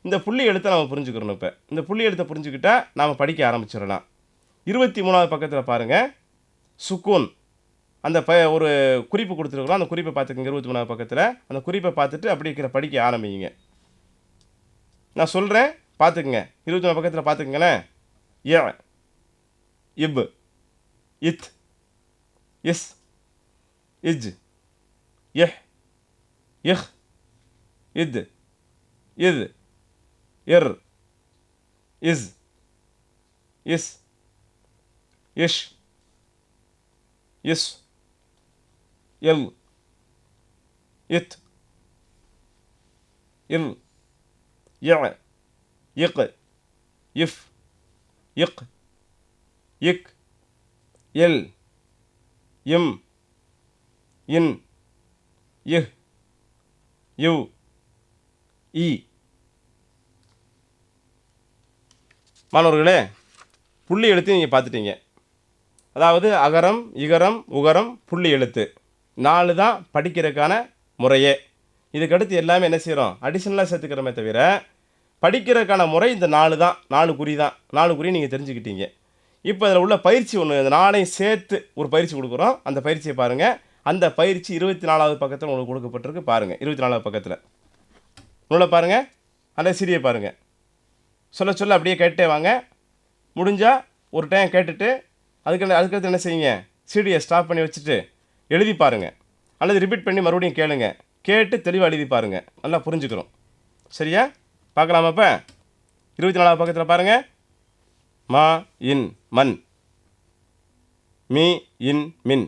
இந்த புள்ளி எழுத்தை நம்ம புரிஞ்சுக்கிறோம். இப்போ இந்த புள்ளி எழுத்தை புரிஞ்சுக்கிட்டா நாம் படிக்க ஆரம்பிச்சிடலாம். 23வது பக்கத்தில் பாருங்கள், சுக்கூன். அந்த ஒரு குறிப்பு கொடுத்துருக்குறோம், அந்த குறிப்பை பார்த்துக்கங்க. 23வது பக்கத்தில் அந்த குறிப்பை பார்த்துட்டு அப்படி படிக்க ஆரம்பிங்க. நான் சொல்கிறேன், பார்த்துக்குங்க. 23 பக்கத்தில் பார்த்துக்குங்களேன். ய இப் இத் இஸ் இஜ் இஹ் இஹ் இத் இத் இர் இஸ் இஸ் இஷ் இஸ் இல் இத் இல் ய இக் இஃப் இக் இக் இல் இம் இன் இஹ் யு இ. மாணவர்களே, புள்ளி எழுத்து நீங்கள் பார்த்துட்டீங்க. அதாவது அகரம் இகரம் உகரம் புள்ளி எழுத்து 4 தான் படிக்கிறதுக்கான முறையே. இதுக்கடுத்து எல்லாமே என்ன செய்கிறோம், அடிஷ்னலாக சேர்த்துக்கிறோமே தவிர படிக்கிறதுக்கான முறை இந்த 4 தான். 4 குறி தான். 4 குறி நீங்கள் தெரிஞ்சுக்கிட்டீங்க. இப்போ அதில் உள்ள பயிற்சி ஒன்று, இந்த 4ஐயும் சேர்த்து ஒரு பயிற்சி கொடுக்குறோம். அந்த பயிற்சியை பாருங்கள். அந்த பயிற்சி 24வது பக்கத்தில் உங்களுக்கு கொடுக்கப்பட்டிருக்கு. பாருங்கள், 24வது பக்கத்தில் நூலை பாருங்கள், அந்த சீரியை பாருங்கள். சொல்ல சொல்ல அப்படியே கேட்டே வாங்க. முடிஞ்சால் ஒரு டைம் கேட்டுட்டு அதுக்கடுத்து என்ன செய்யுங்க, சீடியை ஸ்டாப் பண்ணி வச்சுட்டு எழுதி பாருங்கள், அல்லது ரிப்பீட் பண்ணி மறுபடியும் கேளுங்க. கேட்டு தெளிவாக எழுதி பாருங்கள், நல்லா புரிஞ்சுக்கிறோம். சரியா? பார்க்கலாமா? இப்போ 24வது பக்கத்தில் பாருங்கள். மா இன் மண், மீ இன் மின்,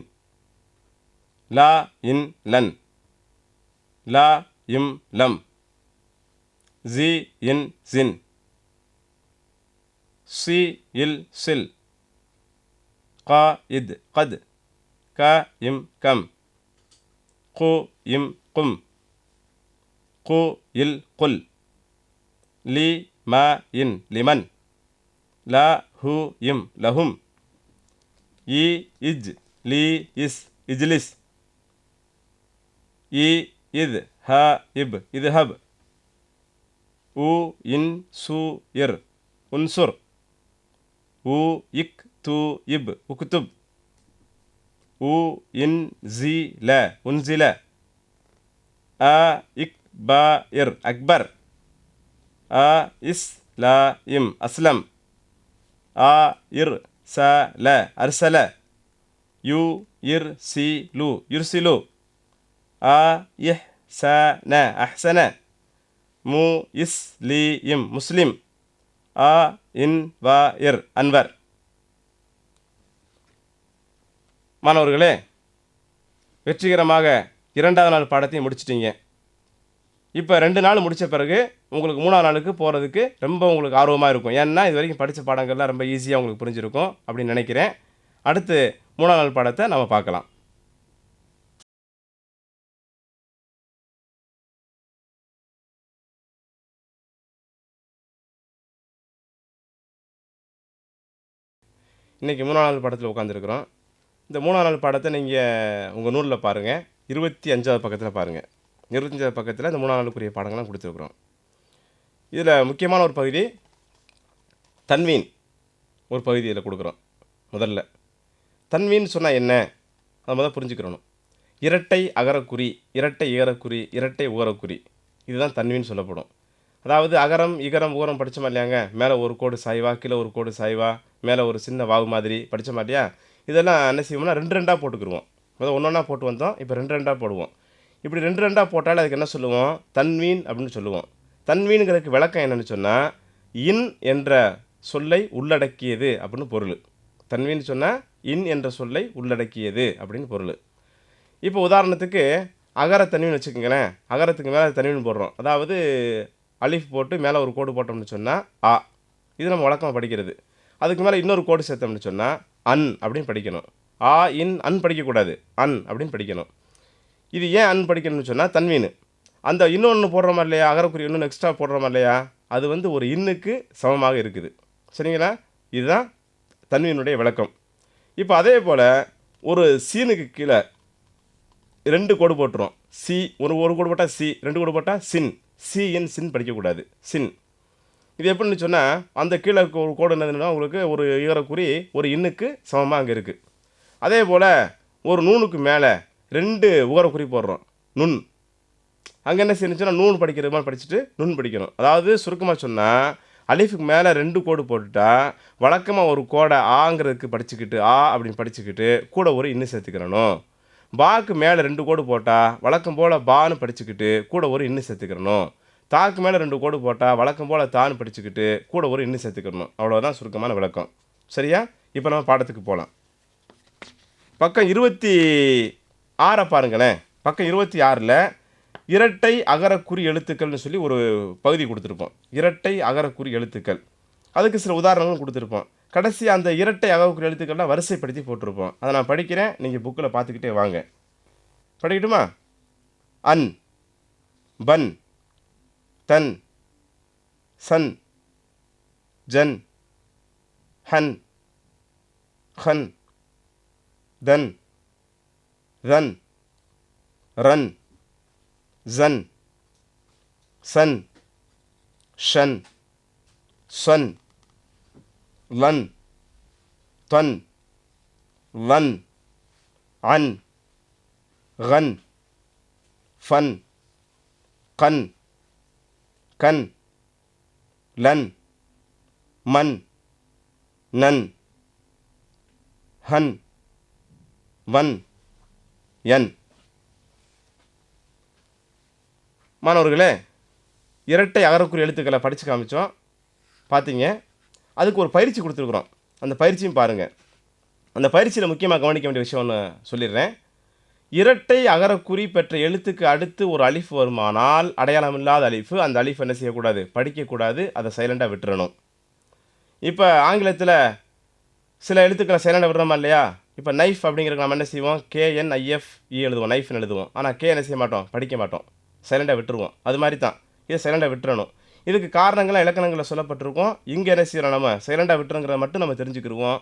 லா இன் லன், லா இம் லம், ஜி இன் ஜின், சி இல் சில், கா இத் கத், க இம் கம், கு இம் கும், கு இல் குல், லி மா இன் லிமன், லா ஹு இம் லஹும், இ இஜ் லி இஸ் இஜ்லிஸ், இ இத் ஹ இப் இத்ஹப், உ இன் சு இர் உன்சுர், உ இக் து இப் உக்துப், உ இன் ஜி ல உன்சில, அ இக் ப இர் அக்பர், அ இஸ் லா இம் அஸ்லம், ஆ இர் ச ல அர்சல, யு இர் சி லு யுர்சிலு, ஆ இஹ் ச ந அஹ்சன, மு இஸ் லி இம் முஸ்லிம், ஆ இன் வா இர் அன்வர். மாணவர்களே, வெற்றிகரமாக 2வது நாள் பாடத்தையும் முடிச்சிட்டீங்க. இப்போ 2 நாள் முடித்த பிறகு உங்களுக்கு 3ஆவது நாளுக்கு போகிறதுக்கு ரொம்ப உங்களுக்கு ஆர்வமாக இருக்கும். ஏன்னா இது வரைக்கும் படித்த பாடங்கள்லாம் ரொம்ப ஈஸியாக உங்களுக்கு புரிஞ்சிருக்கும் அப்படின்னு நினைக்கிறேன். அடுத்து 3ஆவது நாள் பாடத்தை நம்ம பார்க்கலாம். இன்றைக்கி 3ஆவது நாள் பாடத்தில் உட்காந்துருக்குறோம். இந்த 3ஆவது நாள் பாடத்தை நீங்கள் உங்கள் நூலில் பாருங்கள். 25வது பக்கத்தில் பாருங்கள். 25வது பக்கத்தில் இந்த 3ஆவது நாளுக்குரிய பாடங்கள்லாம் கொடுத்துருக்குறோம். இதில் முக்கியமான ஒரு பகுதி தன்வீன் ஒரு பகுதி இதில் கொடுக்குறோம். முதல்ல தன்வீன் சொன்னால் என்ன, அதை முதல் புரிஞ்சுக்கிறணும். இரட்டை அகரக்குறி, இரட்டை ஏகரக்குறி, இரட்டை உகரக்குறி, இதுதான் தன்வீன் சொல்லப்படும். அதாவது அகரம் இகரம் ஊரம் படித்தோமா இல்லையாங்க, மேலே ஒரு கோடு சாய்வா, கீழே ஒரு கோடு சாய்வா, மேலே ஒரு சின்ன வாவு மாதிரி படித்தோமா இல்லையா, இதெல்லாம் என்ன செய்வோம்னா 2 2ஆக போட்டுக்குருவோம். முதல் ஒன்றா போட்டு வந்தோம், இப்போ 2 2ஆக போடுவோம். இப்படி 2 2ஆக போட்டால் அதுக்கு என்ன சொல்லுவோம், தன்வீன் அப்படின்னு சொல்லுவோம். தன்வீனுங்கிறதுக்கு விளக்கம் என்னென்னு சொன்னால், இன் என்ற சொல்லை உள்ளடக்கியது அப்படின்னு பொருள். தன்வீன் சொன்னால் இன் என்ற சொல்லை உள்ளடக்கியது அப்படின்னு பொருள். இப்போ உதாரணத்துக்கு அகர தன்வீன் வச்சுக்கோங்களேன். அகரத்துக்கு மேலே தன்வீன் போடுறோம். அதாவது அலிஃப் போட்டு மேலே ஒரு கோடு போட்டோம்னு சொன்னால் ஆ, இது நம்ம வழக்கமாக படிக்கிறது. அதுக்கு மேலே இன்னொரு கோடு சேர்த்தோம்னு சொன்னால் அன் அப்படின்னு படிக்கணும். ஆ இன் அன் படிக்கக்கூடாது, அன் அப்படின்னு படிக்கணும். இது ஏன் அன் படிக்கணும்னு சொன்னால் தன்வீன். அந்த இன்னொன்று போடுறோமா இல்லையா, அகரக்குறி இன்னொன்று எக்ஸ்ட்ரா போடுறோமா இல்லையா, அது வந்து ஒரு இன்னுக்கு சமமாக இருக்குது. சரிங்களா, இதுதான் தன்வீனுடைய விளக்கம். இப்போ அதே போல் ஒரு சீனுக்கு கீழே 2 கோடு போட்டுரும். சி ஒரு கோடு போட்டால் சி, 2 கோடு போட்டால் சின். சி இன் சின் படிக்கக்கூடாது, சின். இது எப்படின்னு சொன்னால் அந்த கீழே ஒரு கோடு என்னதுன்னா உங்களுக்கு ஒரு ஈரக்குறி ஒரு இன்னுக்கு சமமாக அங்கே இருக்குது. அதே போல் ஒரு நூனுக்கு மேலே 2 உகரக்குறி போடுறோம், நுண். அங்கே என்ன செய்யணுச்சுன்னா நூன் படிக்கிறது மாதிரி படிச்சுட்டு நுண் படிக்கணும். அதாவது சுருக்கமாக சொன்னால் அலிஃபுக்கு மேலே 2 கோடு போட்டுட்டா வழக்கமாக ஒரு கோடை ஆங்கிறதுக்கு படிச்சுக்கிட்டு ஆ அப்படின்னு படிச்சுக்கிட்டு கூட ஒரு இன்னும் சேர்த்துக்கிறணும். பாக்கு மேலே 2 கோடு போட்டால் வழக்கம் போல் பான்னு படிச்சுக்கிட்டு கூட ஒரு இன்னும் சேர்த்துக்கிறணும். தாக்கு மேலே 2 கோடு போட்டால் வழக்கம் போல் தான்னு படிச்சுக்கிட்டு கூட ஒரு இன்னும் சேர்த்துக்கிறணும். அவ்வளோதான் சுருக்கமான விளக்கம். சரியா, இப்போ நம்ம பாடத்துக்கு போகலாம். பக்கம் 26 பாருங்களேன். பக்கம் 26ல் இரட்டை அகரக்குறி எழுத்துக்கள்னு சொல்லி ஒரு பகுதி கொடுத்துருப்போம். இரட்டை அகரக்குறி எழுத்துக்கள், அதுக்கு சில உதாரணங்களும் கொடுத்துருப்போம். கடைசி அந்த இரட்டை அகரக்குறி எழுத்துக்கள்லாம் வரிசைப்படுத்தி போட்டிருப்போம். அதை நான் படிக்கிறேன், நீங்கள் புக்கில் பார்த்துக்கிட்டே வாங்க. படிக்கட்டுமா? அன், பன், தன், சன், ஜன், ஹன், ஹன், தன், ரன், ரன், ஜன், சன், ஷன், சன், லன், தன், லன், அன், கன், ஃபன், கன், கன், லன், மன், நன், ஹன், வன், யன். மாணவர்களே, இரட்டை அகரக்குறி எழுத்துக்களை படித்து காமிச்சோம், பார்த்தீங்க. அதுக்கு ஒரு பயிற்சி கொடுத்துருக்குறோம். அந்த பயிற்சியும் பாருங்கள். அந்த பயிற்சியில் முக்கியமாக கவனிக்க வேண்டிய விஷயம் ஒன்று சொல்லிடுறேன். இரட்டை அகரக்குறி பெற்ற எழுத்துக்கு அடுத்து ஒரு அலிஃப் வருமானால் அடையாளம் இல்லாத அலிஃபு, அந்த அலிஃப் என்ன செய்யக்கூடாது, படிக்கக்கூடாது, அதை சைலண்டாக விட்டுறணும். இப்போ ஆங்கிலத்தில் சில எழுத்துக்களை சைலண்டாக விடுறோமா இல்லையா? இப்போ நைஃப் அப்படிங்கிறதுக்கு நம்ம என்ன செய்வோம், KNIFE எழுதுவோம், நைஃப்னு எழுதுவோம். ஆனால் கே என்ன செய்ய மாட்டோம், படிக்க மாட்டோம், சைலண்டாக விட்டுருவோம். அது மாதிரி தான் இதை சைலண்டாக விட்டுறணும். இதுக்கு காரணங்கள்லாம் இலக்கணங்களில் சொல்லப்பட்டிருக்கோம். இங்கே என்ன செய்யணும், நம்ம சைலண்டாக விட்டுருங்கிறத மட்டும் நம்ம தெரிஞ்சுக்கிடுவோம்.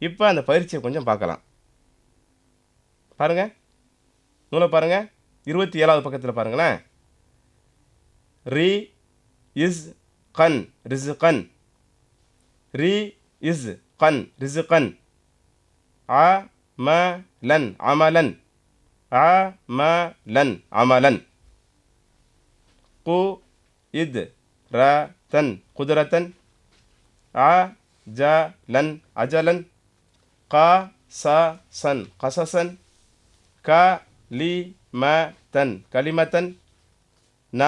இப்போ அந்த பயிற்சியை கொஞ்சம் பார்க்கலாம். பாருங்கள், நூலை பாருங்கள். 27வது பக்கத்தில் பாருங்களேன். ரி இஸ் கன் ரிஸ்கன், ரி இஸ் கன் ரிஸ்கன், அ ம லன் அமலன், அ ம லன் அமலன், கு இத் ர தன் குதிரத்தன், அ ஜ லன் அஜலன், க ச சன் கசசன், க லி ம தன் கலிமத்தன், ந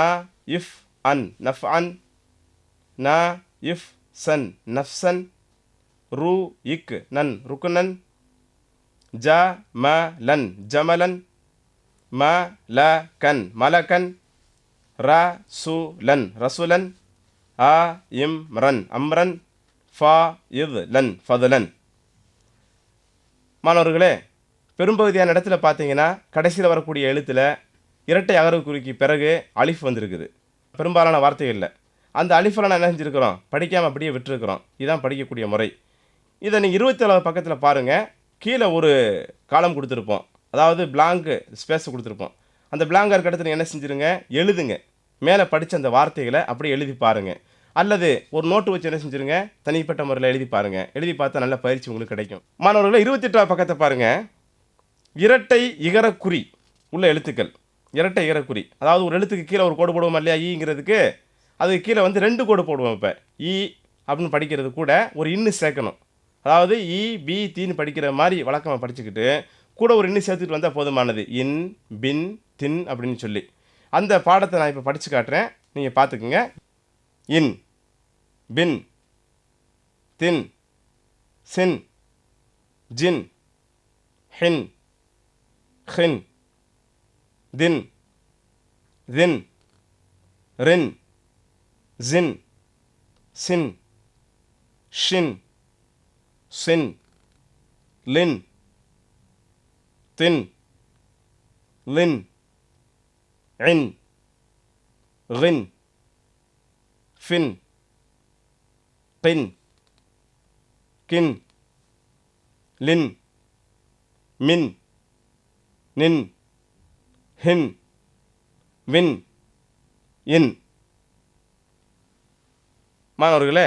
இஃப் அன் நஃப் அன், ந இஃப் சன் நஃப்சன், ரு இக் நன் ருக்குனன், ஜ ம லன் ஜமலன், ம ல கன் மலகன், ர சு லன் ரசுலன், அ இம் ரன் அம்ரன், ஃப இத் லன் ஃபதுலன். மாணவர்களே, பெரும்பகுதியான இடத்துல பார்த்தீங்கன்னா கடைசியில் வரக்கூடிய எழுத்தில் இரட்டை அகரக்குறிக்கு பிறகு அலிஃப் வந்திருக்குது. பெரும்பாலான வார்த்தைகளில் அந்த அலிஃபில் நான் என்ன செஞ்சுருக்கிறோம், படிக்காமல் அப்படியே விட்டுருக்குறோம். இதுதான் படிக்கக்கூடிய முறை. இதை நீங்கள் 27வது பக்கத்தில் பாருங்கள். கீழே ஒரு காலம் கொடுத்துருப்போம், அதாவது பிளாங்கு ஸ்பேஸ் கொடுத்துருப்போம். அந்த பிளாங்காக இருக்க இடத்துல என்ன செஞ்சுருங்க, எழுதுங்க. மேலே படித்த அந்த வார்த்தைகளை அப்படியே எழுதி பாருங்கள். அல்லது ஒரு நோட்டு வச்சு என்ன செஞ்சுருங்க, தனிப்பட்ட முறையில் எழுதி பாருங்கள். எழுதி பார்த்தா நல்ல பயிற்சி உங்களுக்கு கிடைக்கும். மாணவர்களே, 28வது பக்கத்தை பாருங்கள். இரட்டை இகரக்குறி உள்ள எழுத்துக்கள். இரட்டை இகரக்குறி, அதாவது ஒரு எழுத்துக்கு கீழே ஒரு கோடு போடுவோம் இல்லையா, ஈங்கிறதுக்கு. அதுக்கு கீழே வந்து 2 கோடு போடுவோம். இப்போ ஈ அப்படின்னு படிக்கிறது கூட ஒரு இன்னு சேர்க்கணும். அதாவது இ பி தீன்னு படிக்கிற மாதிரி வழக்கமாக படிச்சுக்கிட்டு கூட ஒரு இன்னு சேர்த்துட்டு வந்தால் போதுமானது. இன் பின் தின் அப்படின்னு சொல்லி அந்த பாடத்தை நான் இப்போ படித்து காட்டுறேன், நீங்கள் பார்த்துக்குங்க. இன் பின் தின் சின் ஜின் ஹின் ஹின் தின் தின் ரின் ஜின் சின் ஷின் சின் லின் தின் லின் இன் ரின் ஃபின் கின் கின் லின் மின் நின் ஹின் வின் இன். மாணவர்களே,